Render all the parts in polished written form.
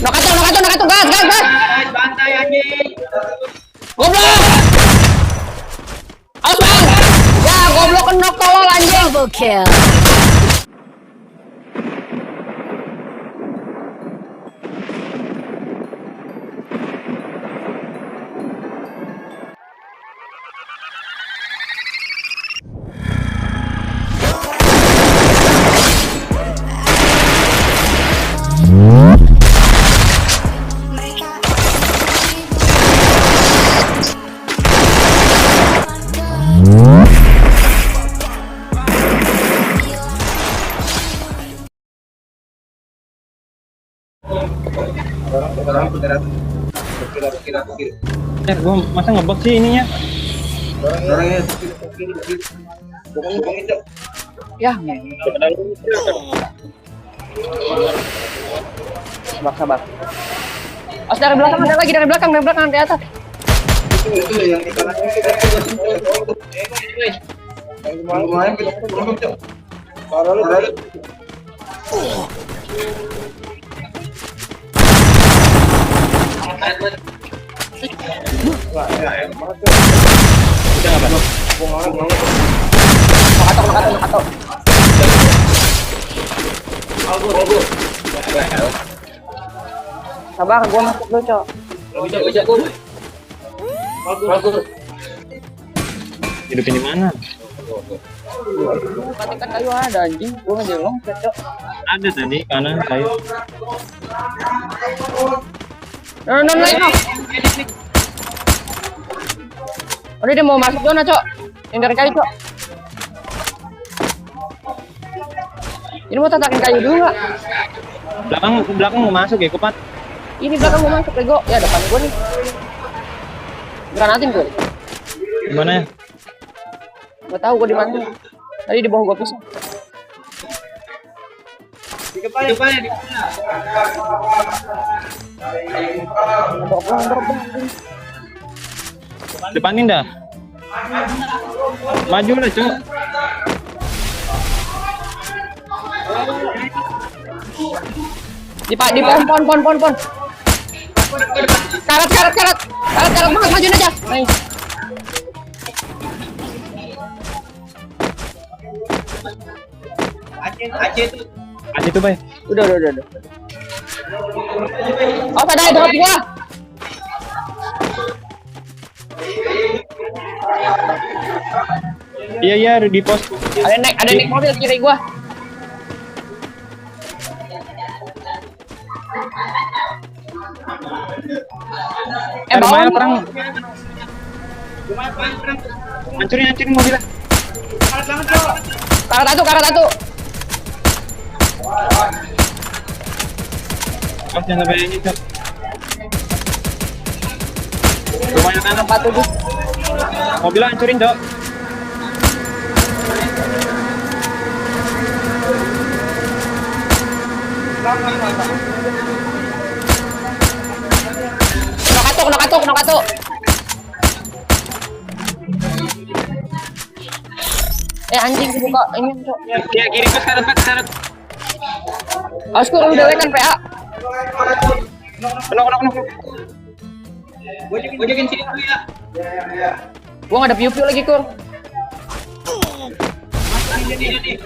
Nok satu, gas. Bantai anjing. Goblok. Awas bang. Ya goblok kenok tolol anjing. Double kill. Gua masa ngebug sih ininya. Orangnya itu. Ya, sabar. Awas dari belakang ada lagi dari belakang di atas. Itu yang di kanan yang kemarin kita turun cok. Lalu. Nok. Sabar, gua masuk dulu, Cok. Bagus. Hidupin di mana? Matikan kayu ada anjing, gua ngejar longset, Cok. Ada tadi kanan kayu. Non lain, Nok. Udah dia mau masuk zona, Cok. Yang dari kayu, Cok. Ini mau tatakin kayu dulu nggak? Belakang mau masuk ya, Kupat. Ini belakang mau masuk, Lego. Ya depan gua nih. Granatin gue. Gimana ya? Gak tahu gua di mana. Tadi di bawah gua pisah. Di depannya. Depanin dah. Maju lah, Cok. Di pon. Karat banget, majuin aja. Nice. Aja tuh, Bay. Udah. Oh, ada drop gua. Iya, di pos. Ada naik mobil kiri gua. Lumayan bawah. perang. Hancurin mobilnya. Karat satu. Pas yang sampai ini, Cok. Lumayan kanan. 47. Mobilnya hancurin, Cok. Nok satu. Anjing buka ini, Cok. Dia kiri ke seret. Awas gua udah lekan PA. Kenok. Gua jagain sini dulu ya. Gua enggak ada piu-piu lagi, Kur. Ini.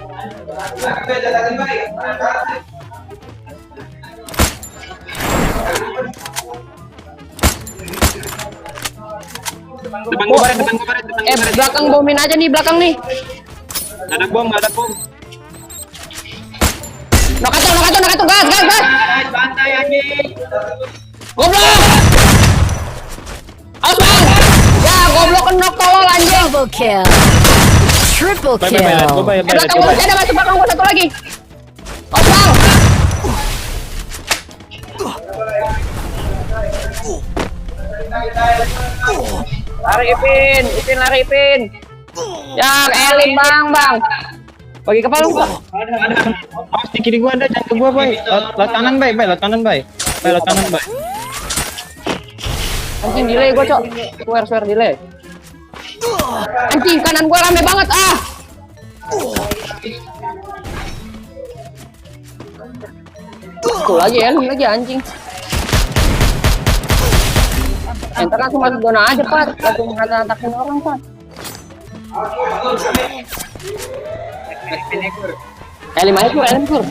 Depan gua baret. Belakang bomin aja nih, belakang nih. Nggak ada bom. Nok satu, gas. Bantai anjing. Goblok. Awas bang. Ya goblok kenok tolol anjing. Double kill. Triple Bye, kill. gua bayar. Belakang gua ada masuk belakang gua satu lagi. Awas bang. Lari Ipin. Ya Elin bang. Bagi kepala lu, Bang. Ada. Awas di kiri gua ada, jangan ke gua, Bay. Lewat kanan, Bay. Lewat kanan, Bay. Anjing delay gua, Cok. Swear delay. Anjing kanan gua rame banget, ah. Tuh lagi Elin lagi anjing. Enter langsung masuk zona aja, Pat. Langsung ngata-ngatakin orang, Pat. Lima ekor, Lima ekor.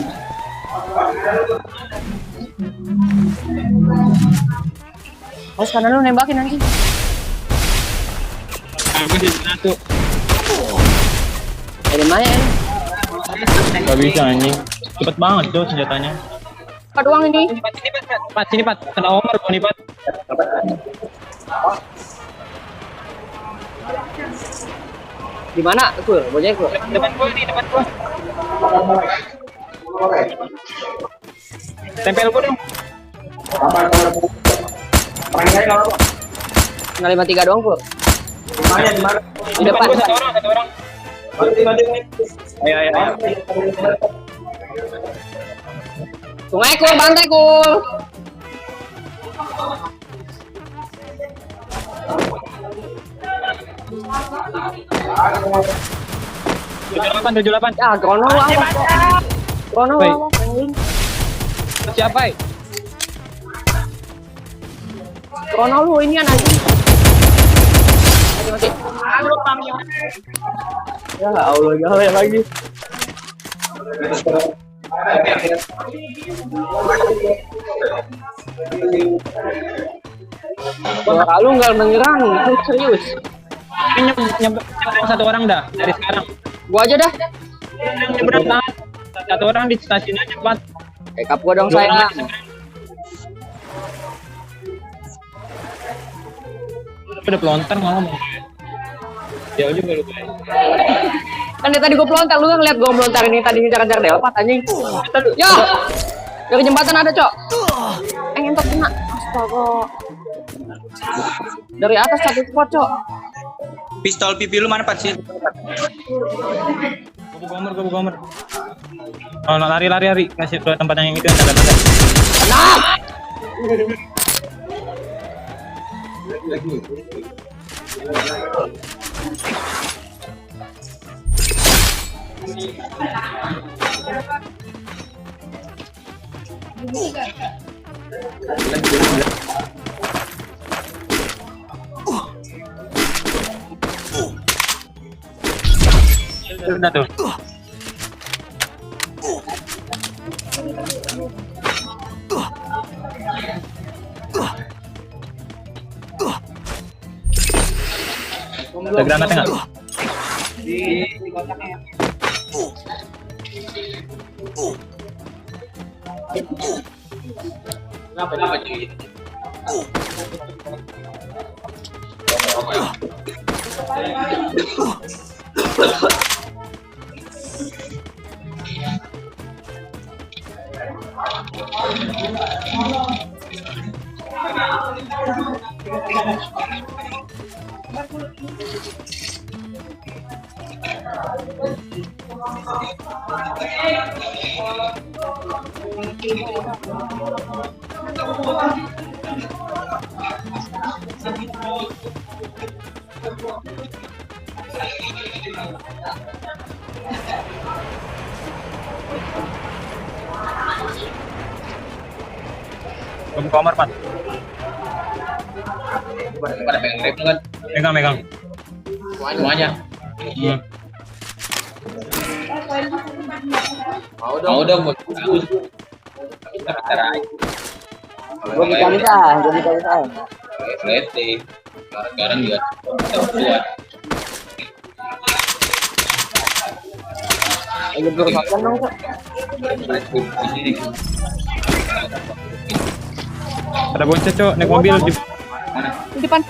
Oh, sekarang lu nembakin nanti. Aku di satu. Lima ya. Gak bisa anjing. Cepet banget tuh senjatanya. Pat doang ini. Pat, sini Pat. Kena Omar kau nih Pat. Di mana? Kur, bocah kur. Depan gua nih, depan gua. Tempel gua dong. Tinggal 53 doang, Kur. Di depan. Gua satu orang. Ayo. Sungai, Kur, bantai, Kur. Tujuh delapan. Ya, Krono lah. Krono Baik. lah, anjing. Siapa? Krono lu ini kan anjing. Mati. Ya Allah, ya lagi. Wah, lu nggak menyerang, lu serius. Nyebrang satu orang dah dari sekarang. Gua aja dah. Nyebrang banget. Satu orang di stasiun aja Pat. Backup gua dong sayang. Udah pelontar ngomong. Jauh juga lu guys. Kan dari tadi gua pelontar, lu kan ngeliat gua melontar ini tadi ngejar-ngejar Delpat anjing. Ya. Dari jembatan ada, Cok. Ngentot kena. Astaga. Dari atas satu spot, Cok. Pistol pipi lu mana Pat sih? Gua gomer. Oh, lari. Kasih ke tempat yang itu yang ada. Nah. Udah tuh. Ada granat enggak? Di kotaknya. Kenapa jadi? Kamu kamar, Pat. Pada pegang rem kan? Megang. Semuanya. Hmm. Mau dong buat aku. Kita aja. Gua bisa. Lete. Sekarang juga buat. Ayo berusaha dong, Cok. Ada bocah, Cok, naik mobil di Di depan.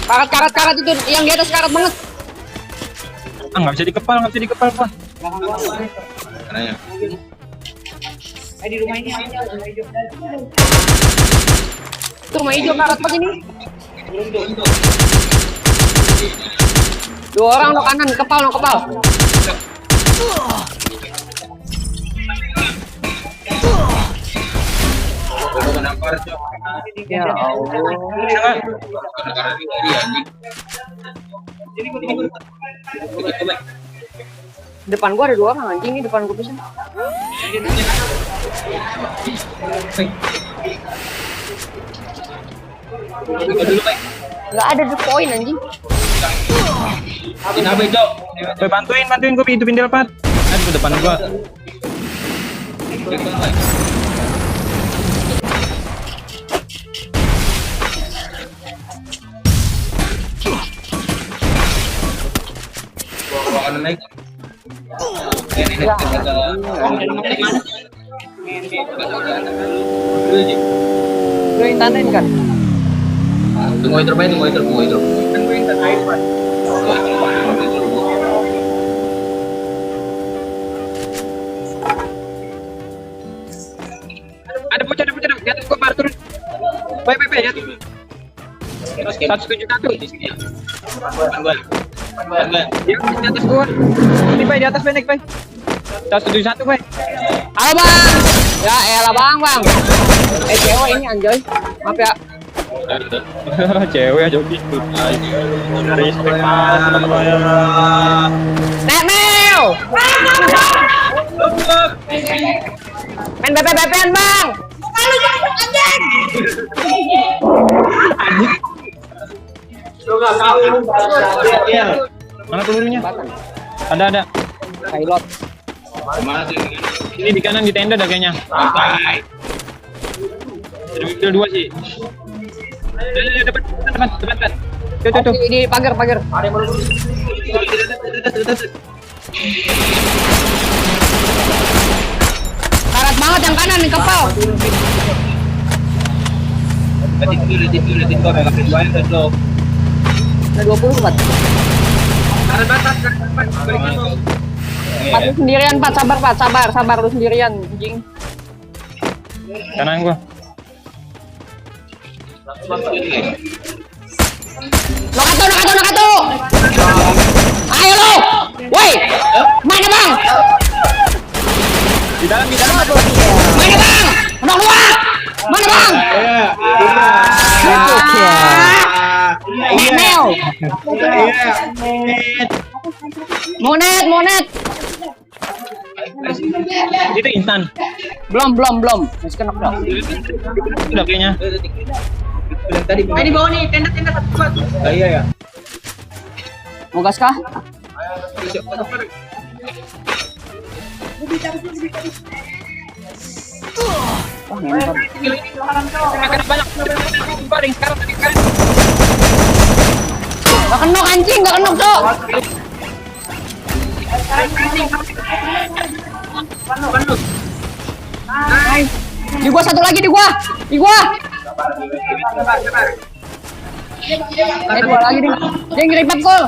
Karat itu yang di atas karat banget. nggak bisa dikepal, Pak. Caranya. Di rumah ini aja, itu rumah hijau karat banget ini. Dua orang no kanan, kepal. Ya Allah. Depan gua ada dua orang anjing nih, depan gua bisa. Nggak ada the point anjing. Kenapa Cok? Boy, bantuin gue hidupin dia lepas. Aduh, depan gua. Bawa naik. Lu yang tandain kan? Tunggu itu. Ada bocah di atas gua, turun. Boy, ya. 171 di sini. Dia di atas gua. Ini Bay, di atas Bay, naik Bay. 171 Bay. Halo bang. Ya elah bang. Cewek ini anjay. Maaf ya. Cewek aja gitu. Respect Nemel. Main BP-BPan bang. Kalau jatuh anjing. Mana pelurunya? Ada. Pilot. Ini di kanan di tenda dah kayaknya. Ada mobil 2 sih. Depan. Tuh. Di pagar. Karat banget yang kanan nih kepal. Ada 20 Pat. Pat lu sendirian Pat, sabar lu sendirian anjing. Kanan gua. Nokatu. Ayo lu. Woi. Mana bang? Di dalam. Mana bang? Udah keluar. Mana bang? Triple kill. Nemel. Monet. Itu instan. Belum. Masih kena dong. Udah kayaknya. Tadi bawa nih tenda satu. Iya ya. Mau gas kah? Wah, ngentot. Gak kenok anjing, Cok. Di gua satu lagi di gua. Gua lagi nih. Dia ngirim gol.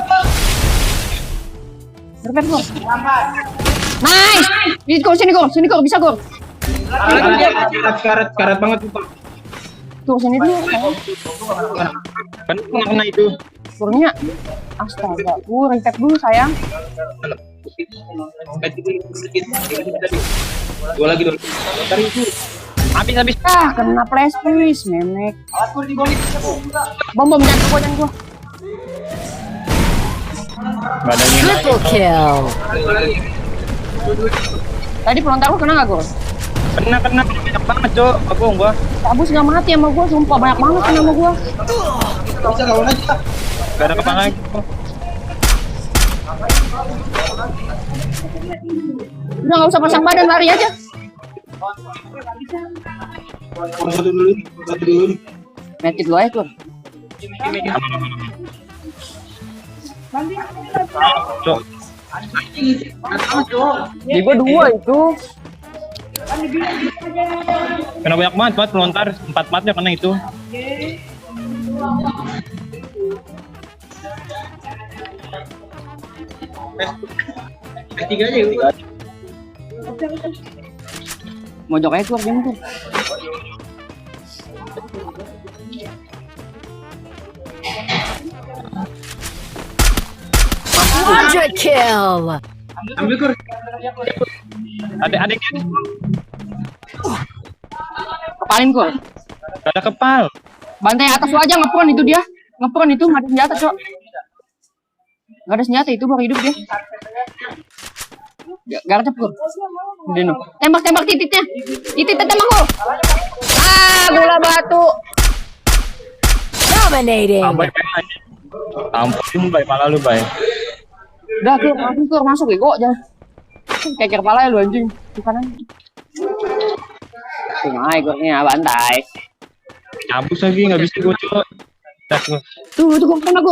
Nice. Sini gol, bisa gol. Karat banget tuh. Tuh sini dulu. Kan kena itu. Turunnya. Astaga, reset dulu sayang. Dua lagi dong. Habis. Kena flash please, memek. Bom jangan gua. Badannya Triple kill. Tadi pelontar lu kena gak gua? kena banyak banget, Cok. Abang gua. Abus gak mati sama gua, sumpah banyak banget kena sama gua. Bisa lawan aja. Gak ada kepala lagi. Udah gak usah pasang badan, lari aja. Satu dulu. Medkit lu aja tuh. Cok. Di gua 2 itu. Kena banyak banget pelontar. 4-4-nya kena itu. Tiga aja ya. Mojok aja keluar game tuh. Quadra kill. Ambil kur. Adek-adeknya Kepalin gua. gak ada kepal. Bantai atas lu aja ngepron itu dia. Ngepron itu nggak ada senjata, Cok. Nggak ada senjata itu baru hidup dia. Garcep gua. Dino. Tembak titiknya. Titiknya tembak gua. Gula batu. Dominating. Bay, anjing. Ampun, bay, pala lu, bay. Udah, Kur, masuk bego jangan. Keker kepala ya lu anjing. Di kanan. Sungai Kurnya bantai. Cabut lagi, nggak bisa gue, Cok. Dah, gua. Tuh, Kur, tembak.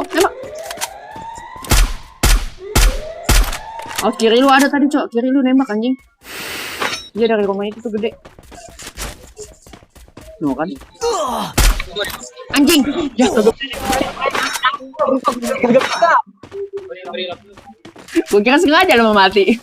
Oh, kiri lu ada tadi, Cok. Kiri lu nembak anjing. Iya dari rumah itu tuh gede. Nuh kan. Anjing. Ya, gue kira sengaja lo mau mati.